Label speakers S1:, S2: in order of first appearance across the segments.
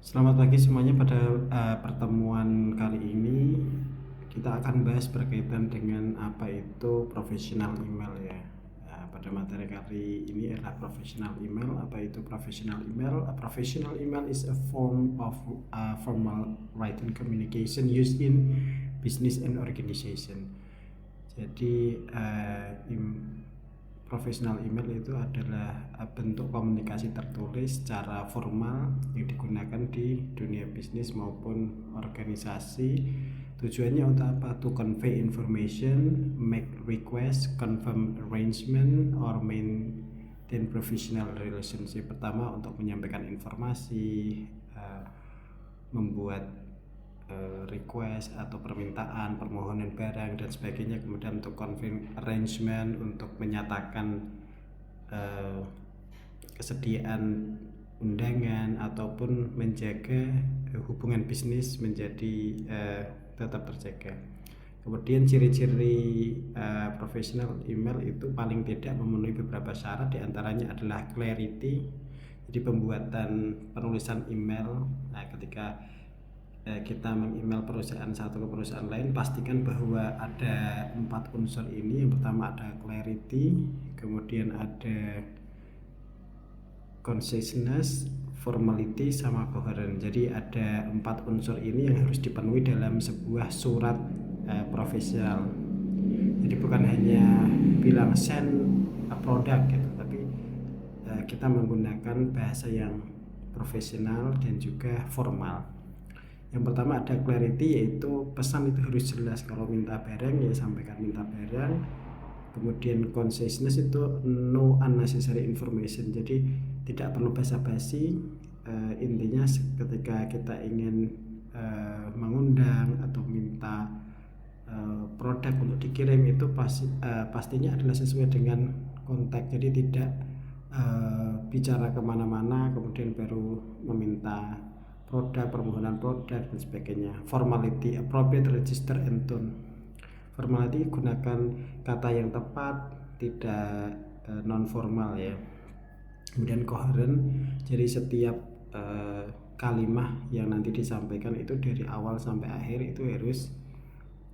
S1: Selamat pagi semuanya. Pada pertemuan kali ini kita akan bahas berkaitan dengan apa itu professional email ya. Pada materi kali ini adalah professional email. Apa itu professional email? A professional email is a form of formal written communication used in business and organization. Jadi professional email itu adalah bentuk komunikasi tertulis secara formal yang digunakan di dunia bisnis maupun organisasi. Tujuannya untuk apa? To convey information, make request, confirm arrangement, or maintain professional relationship. Pertama, untuk menyampaikan informasi, membuat request atau permintaan, permohonan barang dan sebagainya. Kemudian untuk confirm arrangement, untuk menyatakan kesediaan undangan ataupun menjaga hubungan bisnis menjadi tetap terjaga. Kemudian ciri-ciri professional email itu paling tidak memenuhi beberapa syarat, diantaranya adalah clarity. Jadi pembuatan penulisan email, ketika kita meng-email perusahaan satu ke perusahaan lain, pastikan bahwa ada 4 unsur ini. Yang pertama ada clarity, kemudian ada conciseness, formality, sama coherent. Jadi ada 4 unsur ini yang harus dipenuhi dalam sebuah surat profesional. Jadi bukan hanya bilang send a product gitu, tapi kita menggunakan bahasa yang profesional dan juga formal. Yang pertama ada clarity, yaitu pesan itu harus jelas. Kalau minta barang ya sampaikan minta barang. Kemudian conciseness itu no unnecessary information, jadi tidak perlu basa-basi. Intinya ketika kita ingin mengundang atau minta produk untuk dikirim itu pastinya adalah sesuai dengan konteks. Jadi tidak bicara kemana-mana kemudian baru meminta produk, permohonan produk dan sebagainya. Formality, appropriate register and tone. Formality, gunakan kata yang tepat, tidak non formal ya. Kemudian coherent, jadi setiap kalimat yang nanti disampaikan itu dari awal sampai akhir itu harus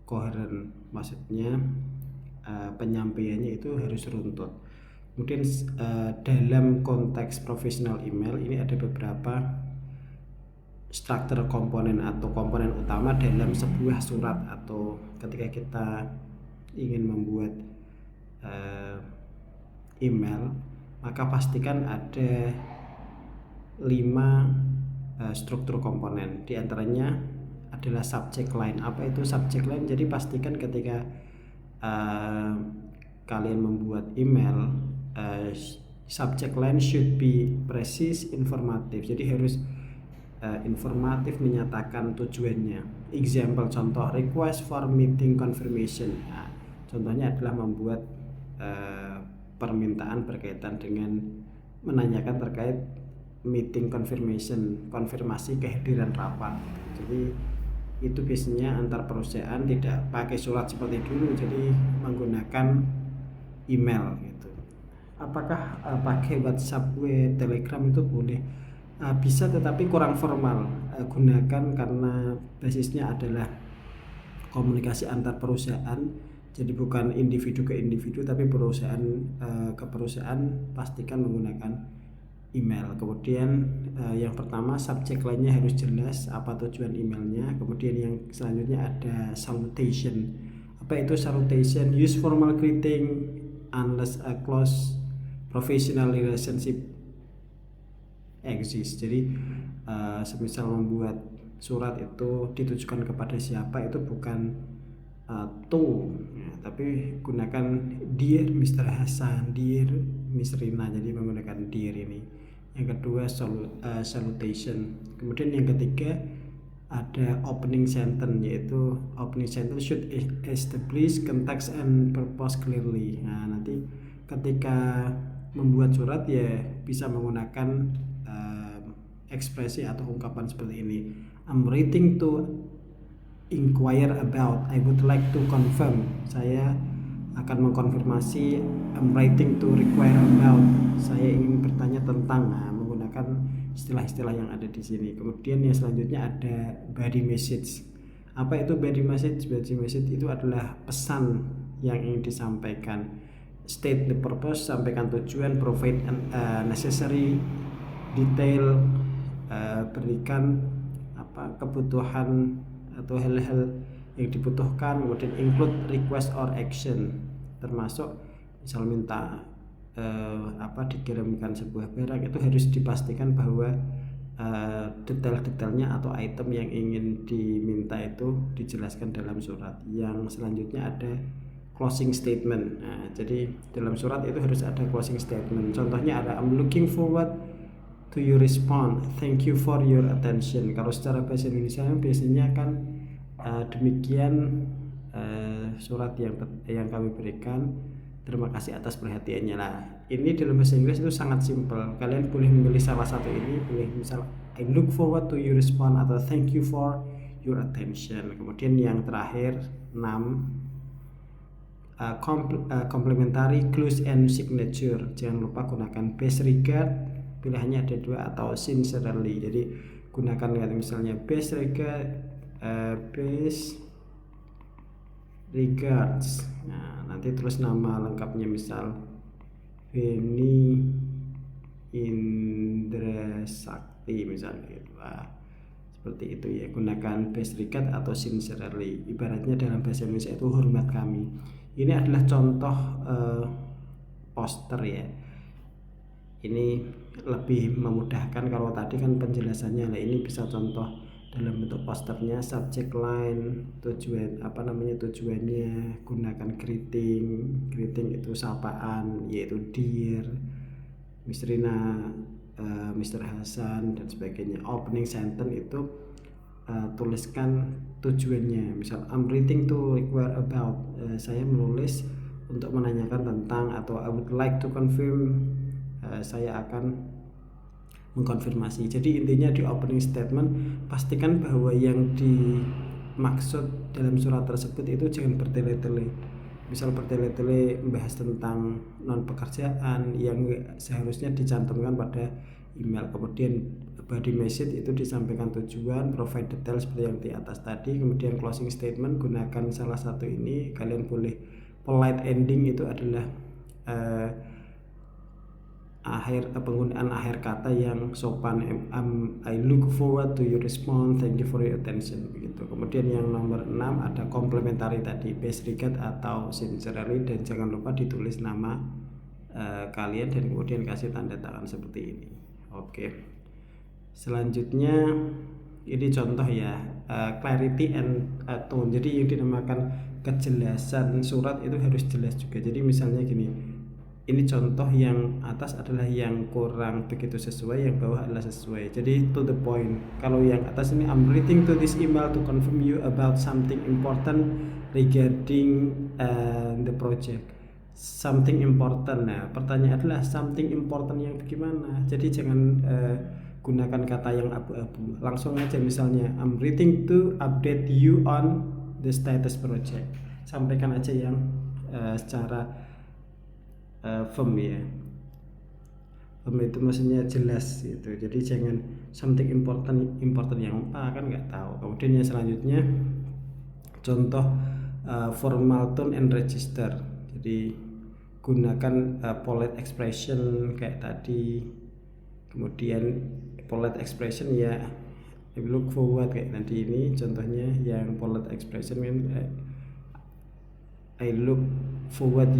S1: coherent, maksudnya penyampaiannya itu harus runtut. Kemudian dalam konteks professional email ini ada beberapa struktur komponen atau komponen utama dalam sebuah surat, atau ketika kita ingin membuat email, maka pastikan ada 5 struktur komponen. Di antaranya adalah subject line. Apa itu subject line? Jadi pastikan ketika kalian membuat email, subject line should be precise, informatif. Jadi harus informatif, menyatakan tujuannya. Example, contoh, request for meeting confirmation. Nah, contohnya adalah membuat permintaan berkaitan dengan menanyakan terkait meeting confirmation, konfirmasi kehadiran rapat. Jadi itu biasanya antar perusahaan tidak pakai surat seperti dulu, jadi menggunakan email gitu. Apakah pakai WhatsApp, Telegram itu boleh? Bisa, tetapi kurang formal. Gunakan karena basisnya adalah komunikasi antar perusahaan, jadi bukan individu ke individu tapi perusahaan ke perusahaan. Pastikan menggunakan email. Kemudian yang pertama, subject line-nya harus jelas, apa tujuan emailnya. Kemudian yang selanjutnya ada salutation. Apa itu salutation? Use formal greeting unless a close professional relationship exist. Jadi semisal membuat surat itu ditujukan kepada siapa, itu bukan to ya, tapi gunakan dear Mr. Hasan, dear Miss Rina, jadi menggunakan dear ini. Yang kedua salutation. Kemudian yang ketiga ada opening sentence, yaitu opening sentence should establish context and purpose clearly. Nah, nanti ketika membuat surat ya bisa menggunakan ekspresi atau ungkapan seperti ini. I'm writing to inquire about, I would like to confirm, saya akan mengkonfirmasi. I'm writing to require about, saya ingin bertanya tentang. Nah, menggunakan istilah-istilah yang ada di sini. Kemudian yang selanjutnya ada body message. Apa itu body message? Body message itu adalah pesan yang ingin disampaikan. State the purpose, sampaikan tujuan, provide necessary detail, berikan kebutuhan atau hal-hal yang dibutuhkan. Kemudian include request or action, termasuk misal minta dikirimkan sebuah barang, itu harus dipastikan bahwa detail-detailnya atau item yang ingin diminta itu dijelaskan dalam surat. Yang selanjutnya ada closing statement. Nah, jadi dalam surat itu harus ada closing statement. Contohnya ada I'm looking forward to your response, thank you for your attention. Kalau secara bahasa Indonesia biasanya kan demikian surat yang kami berikan, terima kasih atas perhatiannya. Nah, ini dalam bahasa Inggris itu sangat simpel. Kalian boleh memilih salah satu ini, boleh misal I look forward to your response atau thank you for your attention. Kemudian yang terakhir 6 complementary clues and signature. Jangan lupa gunakan best regard, pilihannya ada 2, atau sincerely. Jadi gunakan misalnya best regard, best regards. Nah, nanti terus nama lengkapnya misal Beni Indra Sakti misalnya gitu. Seperti itu ya, gunakan best regard atau sincerely. Ibaratnya dalam bahasa Indonesia itu hormat kami. Ini adalah contoh poster ya. Ini lebih memudahkan, kalau tadi kan penjelasannya. Nah, ini bisa contoh dalam bentuk posternya, subject line, tujuannya, gunakan greeting itu sapaan, yaitu dear Miss Rina, Mr. Hasan dan sebagainya. Opening sentence itu tuliskan tujuannya, misal I'm writing to inquire about, saya menulis untuk menanyakan tentang, atau I would like to confirm, saya akan mengkonfirmasi. Jadi intinya di opening statement pastikan bahwa yang dimaksud dalam surat tersebut itu jangan bertele-tele. Misal bertele-tele membahas tentang non pekerjaan yang seharusnya dicantumkan pada email. Kemudian body message itu disampaikan tujuan, provide detail seperti yang di atas tadi. Kemudian closing statement gunakan salah satu ini. Kalian boleh polite ending, itu adalah penggunaan akhir kata yang sopan. I look forward to your response, thank you for your attention, begitu. Kemudian yang nomor 6 ada complementary tadi, best regard atau sincerely, dan jangan lupa ditulis nama kalian dan kemudian kasih tanda tangan seperti ini. Oke. Selanjutnya ini contoh ya, clarity and tone. Jadi yang dinamakan kejelasan surat itu harus jelas juga. Jadi misalnya gini, ini contoh yang atas adalah yang kurang begitu sesuai, yang bawah adalah sesuai. Jadi to the point. Kalau yang atas ini I'm writing to this email to confirm you about something important regarding the project. Something important. Nah, pertanyaan adalah something important yang bagaimana? Jadi jangan gunakan kata yang abu-abu. Langsung aja misalnya I'm writing to update you on the status project. Sampaikan aja yang secara firm ya. Firm itu maksudnya jelas gitu. Jadi jangan something important yang kan nggak tahu. Kemudian yang selanjutnya contoh formal tone and register. Jadi gunakan polite expression kayak tadi. Kemudian polite expression ya, I look forward kayak tadi ini contohnya. Yang polite expression kan I look forward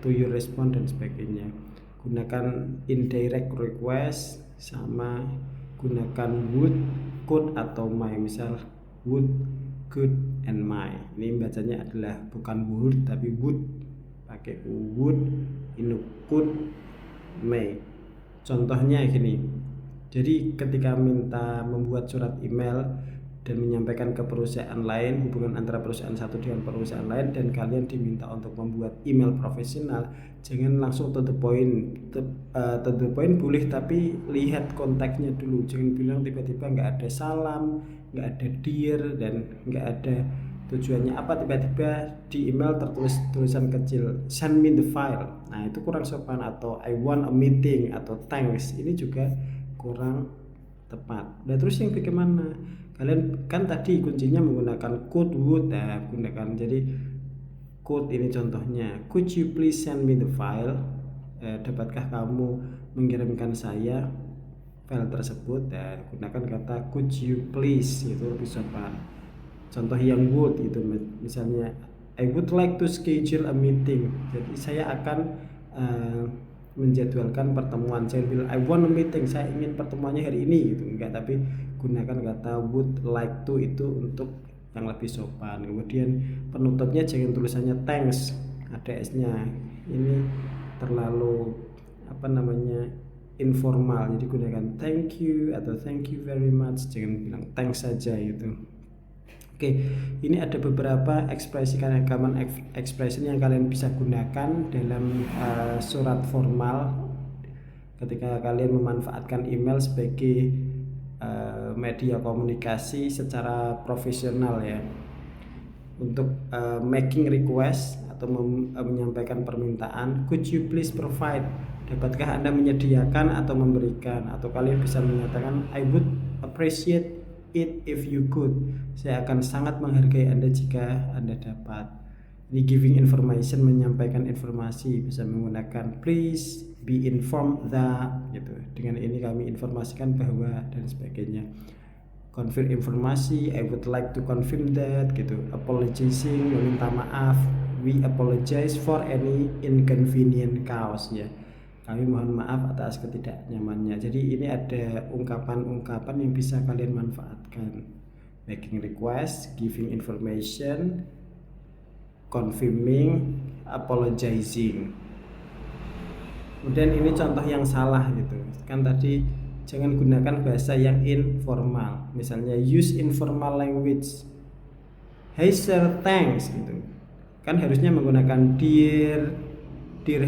S1: to your response dan sebagainya. Gunakan indirect request, sama gunakan would, could atau may. Misal would, could, and may. Ini bacanya adalah bukan would tapi would, pakai would, ini could, may. Contohnya gini. Jadi ketika minta membuat surat email dan menyampaikan ke perusahaan lain, hubungan antara perusahaan satu dengan perusahaan lain, dan kalian diminta untuk membuat email profesional, jangan langsung to the point. To the point boleh, tapi lihat konteksnya dulu. Jangan bilang tiba-tiba nggak ada salam, nggak ada dear, dan nggak ada tujuannya apa, tiba-tiba di email tertulis tulisan kecil send me the file. Nah, itu kurang sopan. Atau I want a meeting atau thanks, ini juga kurang tepat. Nah terus yang bagaimana? Kalian kan tadi kuncinya menggunakan could, would, gunakan. Jadi could ini contohnya, could you please send me the file? Dapatkah kamu mengirimkan saya file tersebut? Gunakan kata could you please, itu lebih sopan. Contoh yang would itu misalnya, I would like to schedule a meeting. Jadi saya akan menjadwalkan pertemuan. Saya bilang I want a meeting, saya ingin pertemuannya hari ini gitu. Enggak, tapi gunakan kata would like to itu untuk yang lebih sopan. Kemudian penutupnya jangan tulisannya thanks, ada S-nya. Ini terlalu informal. Jadi gunakan thank you atau thank you very much, jangan bilang thanks saja gitu. Oke, ini ada beberapa ekspresi common expression yang kalian bisa gunakan dalam surat formal ketika kalian memanfaatkan email sebagai media komunikasi secara profesional ya. Untuk making request atau menyampaikan permintaan, could you please provide? Dapatkah Anda menyediakan atau memberikan? Atau kalian bisa menyatakan I would appreciate it if you could. Saya akan sangat menghargai Anda jika Anda dapat. Ini giving information, menyampaikan informasi, bisa menggunakan please be informed that gitu. Dengan ini kami informasikan bahwa dan sebagainya. Confirm informasi, I would like to confirm that gitu. Apologizing, meminta maaf, we apologize for any inconvenient cause ya. Kami mohon maaf atas ketidaknyamannya. Jadi ini ada ungkapan-ungkapan yang bisa kalian manfaatkan. Making request, giving information, confirming, apologizing. Kemudian ini contoh yang salah gitu. Kan tadi jangan gunakan bahasa yang informal. Misalnya use informal language. Hey sir, thanks gitu. Kan harusnya menggunakan dear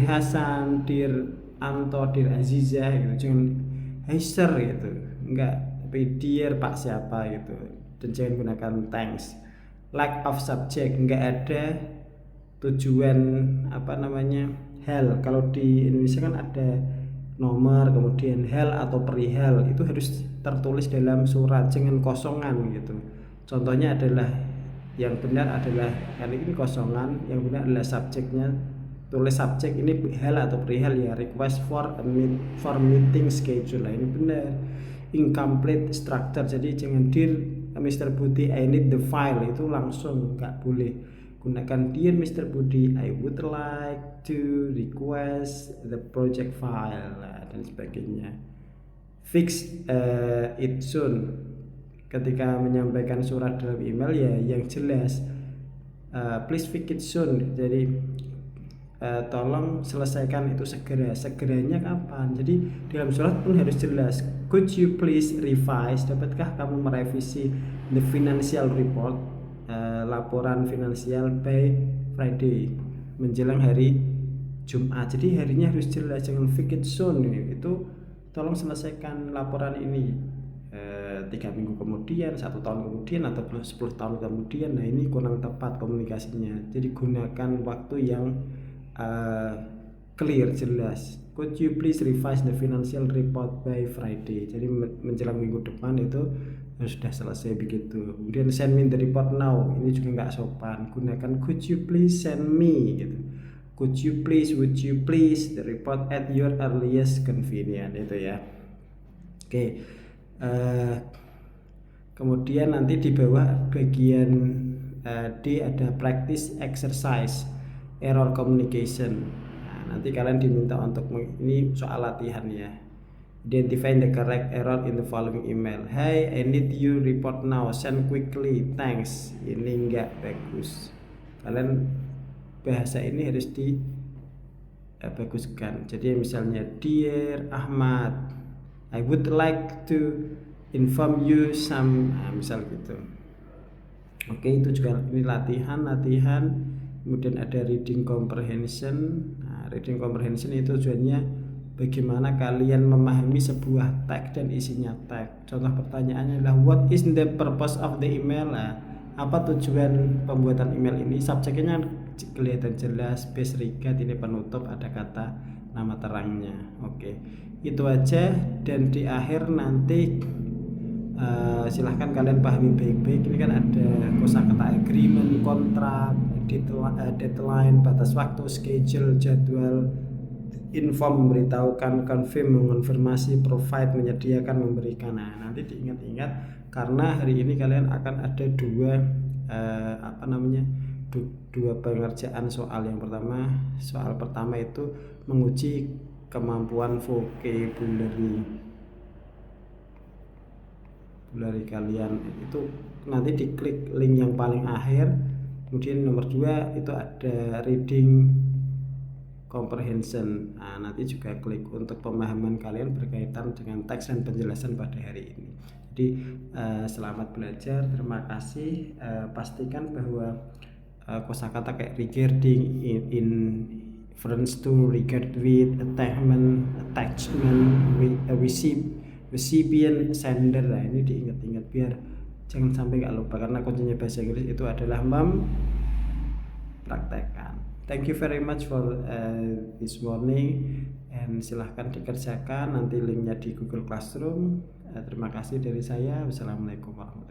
S1: Hasan, dear Anto, dear Aziza gitu. Jangan hey sir gitu. Enggak, tapi dear Pak siapa gitu. Dan jangan gunakan thanks. Lack of subject, enggak ada tujuan hal. Kalau di Indonesia kan ada nomor, kemudian hal atau perihal, itu harus tertulis dalam surat, jangan kosongan gitu. Contohnya adalah yang benar adalah kali ini kosongan, yang benar adalah subjeknya, tulis subjek ini hal atau perihal ya, request for meeting schedule. Nah, ini benar. Incomplete structure, jadi jangan dear Mr. Budi I need the file, itu langsung nggak boleh. Gunakan dear Mr. Budi I would like to request the project file dan sebagainya. Fix it soon, ketika menyampaikan surat dalam email ya yang jelas, please fix it soon, jadi tolong selesaikan itu segera. Segeranya kapan? Jadi dalam surat pun harus jelas. Could you please revise? Dapatkah kamu merevisi the financial report, laporan finansial by Friday, menjelang hari Jumat. Jadi harinya harus jelas, jangan fix it soon. Itu tolong selesaikan laporan ini 3 minggu kemudian, 1 tahun kemudian, atau 10 tahun kemudian. Nah ini kurang tepat komunikasinya. Jadi gunakan waktu yang clear, jelas. Could you please revise the financial report by Friday? Jadi menjelang minggu depan itu sudah selesai begitu. Kemudian send me the report now, ini juga nggak sopan. Gunakan could you please send me gitu. Could you please, would you please the report at your earliest convenience, itu ya. Oke. Kemudian nanti di bawah bagian D ada practice exercise error communication. Nah, nanti kalian diminta untuk ini soal latihan ya. Identify the correct error in the following email. Hey, I need you report now. Send quickly. Thanks. Ini enggak bagus. Kalian bahasa ini harus baguskan. Jadi misalnya Dear Ahmad, I would like to inform you some, misal gitu. Oke, itu juga ini latihan. Kemudian ada reading comprehension. Nah, reading comprehension itu tujuannya bagaimana kalian memahami sebuah teks dan isinya teks. Contoh pertanyaannya adalah what is the purpose of the email? Nah, apa tujuan pembuatan email ini? Subjeknya kelihatan jelas, base regard ini penutup, ada kata nama terangnya. Oke, itu aja. Dan di akhir nanti silahkan kalian pahami baik-baik. Ini kan ada kosakata agreement, kontrak, deadline, batas waktu, schedule, jadwal, inform, memberitahukan, confirm, mengonfirmasi, provide, menyediakan, memberikan. Nah, nanti diingat-ingat karena hari ini kalian akan ada dua dua pengerjaan soal. Yang pertama, soal pertama itu menguji kemampuan vocabulary kalian. Itu nanti diklik link yang paling akhir. Kemudian nomor 2 itu ada reading comprehension. Nah, nanti juga klik untuk pemahaman kalian berkaitan dengan teks dan penjelasan pada hari ini. Jadi selamat belajar, terima kasih. Pastikan bahwa kosakata kayak regarding, in reference to, regard with, attachment, recipient, sender. Nah, ini diingat-ingat biar jangan sampai nggak lupa, karena kuncinya bahasa Inggris itu adalah mempraktekkan. Thank you very much for this morning, and silahkan dikerjakan, nanti linknya di Google Classroom. Terima kasih dari saya. Wassalamualaikum warahmatullahi wabarakatuh.